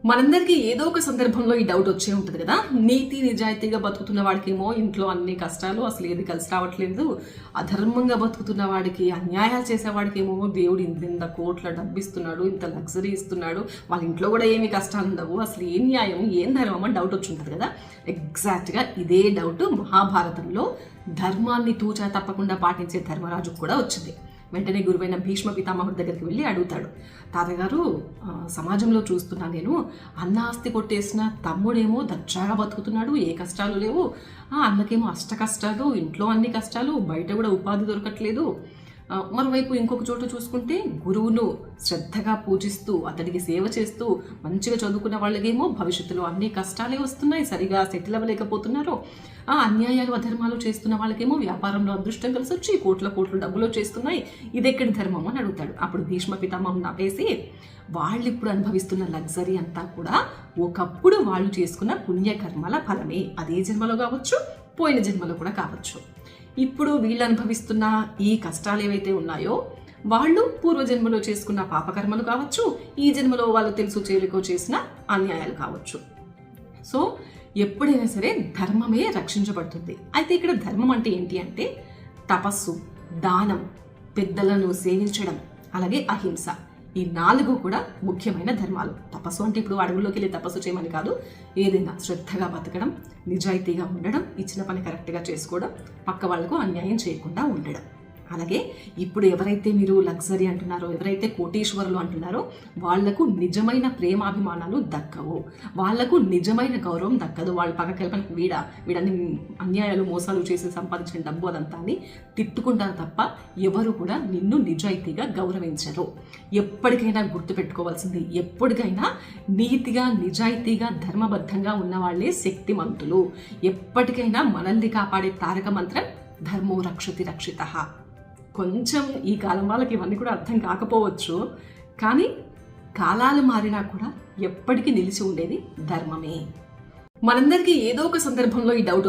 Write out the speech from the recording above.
మనందరికీ ఏదో ఒక సందర్భంలో ఈ డౌట్ వచ్చే ఉంటుంది కదా. నీతి నిజాయితీగా బతుకుతున్న వాడికేమో ఇంట్లో అన్ని కష్టాలు, అసలు ఏది కలిసి రావట్లేదు. అధర్మంగా బతుకుతున్న వాడికి, అన్యాయాలు చేసేవాడికేమో దేవుడు ఇంత కోట్ల డబ్బు ఇస్తున్నాడు, ఇంత లగ్జరీ ఇస్తున్నాడు, వాళ్ళ ఇంట్లో కూడా ఏమి కష్టాలు ఉండవు, అసలు ఏం న్యాయం ఏం ధర్మం అని డౌట్ వచ్చి ఉంటుంది కదా. ఎగ్జాక్ట్గా ఇదే డౌట్ మహాభారతంలో ధర్మాన్ని తూచా తప్పకుండా పాటించే ధర్మరాజుకు కూడా వచ్చింది. వెంటనే గురువైన భీష్మ పితామహుడి దగ్గరికి వెళ్ళి అడుగుతాడు, తాతగారు సమాజంలో చూస్తున్నా నేను, అన్న ఆస్తి కొట్టేసిన తమ్ముడేమో దర్జాగా బతుకుతున్నాడు, ఏ కష్టాలు లేవు, అన్నకేమో అష్ట కష్టాలు, ఇంట్లో అన్ని కష్టాలు, బయట కూడా ఉపాధి దొరకట్లేదు. మరోవైపు ఇంకొక చోట చూసుకుంటే గురువును శ్రద్ధగా పూజిస్తూ అతడికి సేవ చేస్తూ మంచిగా చదువుకున్న వాళ్ళకేమో భవిష్యత్తులో అన్ని కష్టాలే వస్తున్నాయి, సరిగా సెటిల్ అవ్వలేకపోతున్నారు. అన్యాయాలు అధర్మాలు చేస్తున్న వాళ్ళకేమో వ్యాపారంలో అదృష్టం కలిసి వచ్చి కోట్ల డబ్బులు చేస్తున్నాయి, ఇదెక్కడి ధర్మం అని అడుగుతాడు. అప్పుడు భీష్మ పితామహుడు నవ్వేసి, వాళ్ళు ఇప్పుడు అనుభవిస్తున్న లగ్జరీ అంతా కూడా ఒకప్పుడు వాళ్ళు చేసుకున్న పుణ్యకర్మల ఫలమే, అదే జన్మలో కావచ్చు, పోయిన జన్మలో కూడా కావచ్చు. ఇప్పుడు వీళ్ళు అనుభవిస్తున్న ఈ కష్టాలు ఏవైతే ఉన్నాయో వాళ్ళు పూర్వజన్మలో చేసుకున్న పాపకర్మలు కావచ్చు, ఈ జన్మలో వాళ్ళు తెలుసు చేయలేకో చేసిన అన్యాయాలు కావచ్చు. సో ఎప్పుడైనా సరే ధర్మమే రక్షించబడుతుంది. అయితే ఇక్కడ ధర్మం అంటే ఏంటి అంటే తపస్సు, దానం, పెద్దలను సేవించడం, అలాగే అహింస. ఈ 4 కూడా ముఖ్యమైన ధర్మాలు. తపస్సు అంటే ఇప్పుడు అడవుల్లోకి వెళ్ళి తపస్సు చేయమని కాదు, ఏదైనా శ్రద్ధగా బతకడం, నిజాయితీగా ఉండడం, ఇచ్చిన పని కరెక్ట్గా చేసుకోవడం, పక్క వాళ్లకు అన్యాయం చేయకుండా ఉండడం. అలాగే ఇప్పుడు ఎవరైతే మీరు లగ్జరీ అంటున్నారో, ఎవరైతే కోటీశ్వరులు అంటున్నారో వాళ్లకు నిజమైన ప్రేమాభిమానాలు దక్కవు, వాళ్లకు నిజమైన గౌరవం దక్కదు. వాళ్ళ పక్కకెళ్ళి వీడన్ని అన్యాయాలు మోసాలు చేసి సంపాదించిన డబ్బు అదంతా అని తిట్టుకుంటారు తప్ప ఎవరు కూడా నిన్ను నిజాయితీగా గౌరవించరు. ఎప్పటికైనా గుర్తుపెట్టుకోవాల్సింది, ఎప్పటికైనా నీతిగా నిజాయితీగా ధర్మబద్ధంగా ఉన్నవాళ్లే శక్తిమంతులు. ఎప్పటికైనా మనల్ని కాపాడే తారక మంత్రం ధర్మో రక్షతి రక్షితః. కొంచెం ఈ కాలం వాళ్ళకి ఇవన్నీ కూడా అర్థం కాకపోవచ్చు, కానీ కాలాలు మారినా కూడా ఎప్పటికీ నిలిచి ఉండేది ధర్మమే. మనందరికీ ఏదో ఒక సందర్భంలో ఈ డౌట్